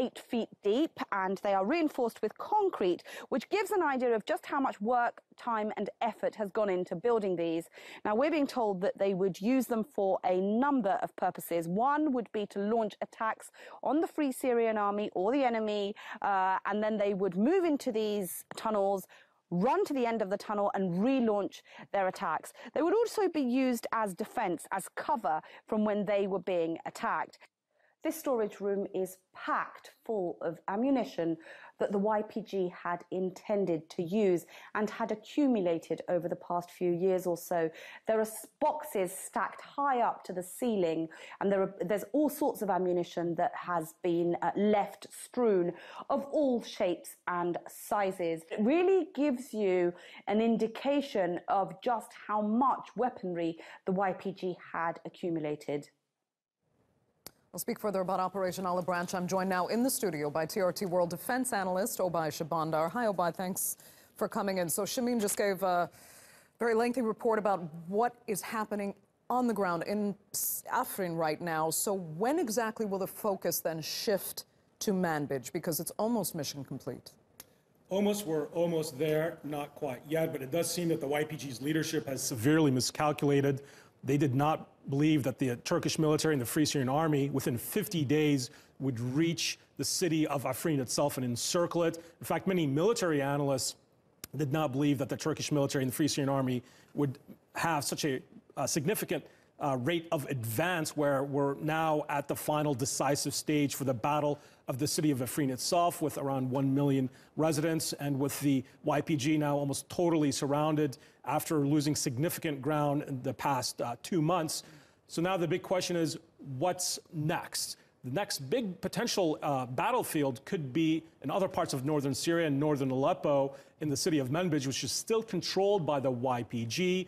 8 feet deep, and they are reinforced with concrete, which gives an idea of just how much work, time and effort has gone into building these. Now, we're being told that they would use them for a number of purposes. One would be to launch attacks on the Free Syrian Army or the enemy, and then they would move into these tunnels, run to the end of the tunnel and relaunch their attacks. They would also be used as defense, as cover from when they were being attacked. This storage room is packed full of ammunition that the YPG had intended to use and had accumulated over the past few years or so. There are boxes stacked high up to the ceiling, and there's all sorts of ammunition that has been left strewn of all shapes and sizes. It really gives you an indication of just how much weaponry the YPG had accumulated. We'll speak further about Operation Olive Branch. I'm joined now in the studio by TRT World defense analyst Oubai Shahbandar. Hi, Oubai. Thanks for coming in. So Shameen just gave a very lengthy report about what is happening on the ground in Afrin right now. So when exactly will the focus then shift to Manbij? Because it's almost mission complete. We're almost there, not quite yet, but it does seem that the YPG's leadership has severely miscalculated. They did not believe that the Turkish military and the Free Syrian Army, within 50 days, would reach the city of Afrin itself and encircle it. In fact, many military analysts did not believe that the Turkish military and the Free Syrian Army would have such a significant rate of advance, where we're now at the final decisive stage for the battle of the city of Afrin itself, with around 1 million residents, and with the YPG now almost totally surrounded after losing significant ground in the past 2 months. So now the big question is, what's next? The next big potential battlefield could be in other parts of northern Syria and northern Aleppo, in the city of Manbij, which is still controlled by the YPG.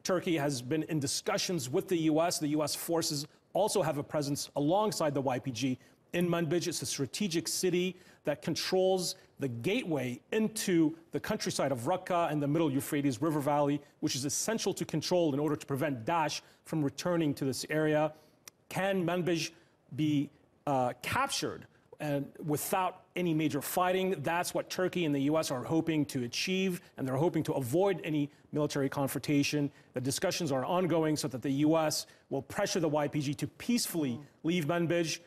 Turkey has been in discussions with the U.S. The U.S. forces also have a presence alongside the YPG in Manbij. It's a strategic city that controls the gateway into the countryside of Raqqa and the Middle Euphrates River Valley, which is essential to control in order to prevent Daesh from returning to this area. Can Manbij be captured and without any major fighting? That's what Turkey and the U.S. are hoping to achieve, and they're hoping to avoid any military confrontation. The discussions are ongoing so that the U.S. will pressure the YPG to peacefully leave Manbij.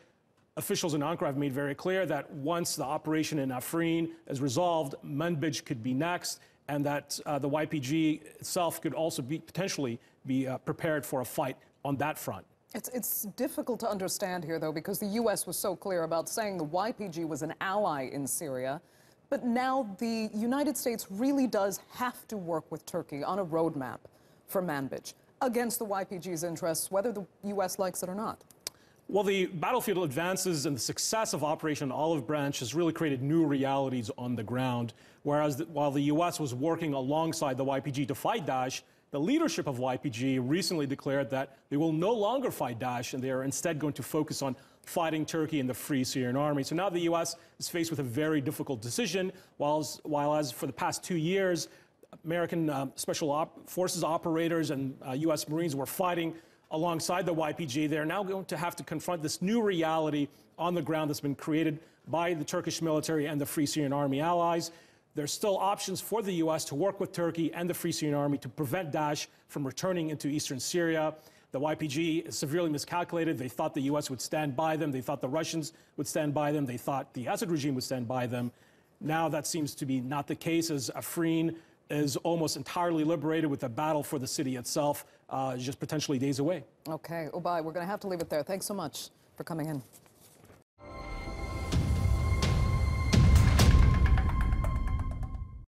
Officials in Ankara have made very clear that once the operation in Afrin is resolved, Manbij could be next, and that the YPG itself could also potentially be prepared for a fight on that front. It's difficult to understand here, though, because the U.S. was so clear about saying the YPG was an ally in Syria. But now the United States really does have to work with Turkey on a roadmap for Manbij against the YPG's interests, whether the U.S. likes it or not. Well, the battlefield advances and the success of Operation Olive Branch has really created new realities on the ground. Whereas while the U.S. was working alongside the YPG to fight Daesh, the leadership of YPG recently declared that they will no longer fight Daesh, and they are instead going to focus on fighting Turkey and the Free Syrian Army. So now the U.S. is faced with a very difficult decision, while as for the past 2 years, American Special Forces operators and U.S. Marines were fighting alongside the YPG. They're now going to have to confront this new reality on the ground that's been created by the Turkish military and the Free Syrian Army allies. There's still options for the U.S. to work with Turkey and the Free Syrian Army to prevent Daesh from returning into eastern Syria. The YPG is severely miscalculated. They thought the U.S. would stand by them. They thought the Russians would stand by them. They thought the Assad regime would stand by them. Now that seems to be not the case, as Afrin is almost entirely liberated, with the battle for the city itself just potentially days away. Okay, Oubai, we're going to have to leave it there. Thanks so much for coming in.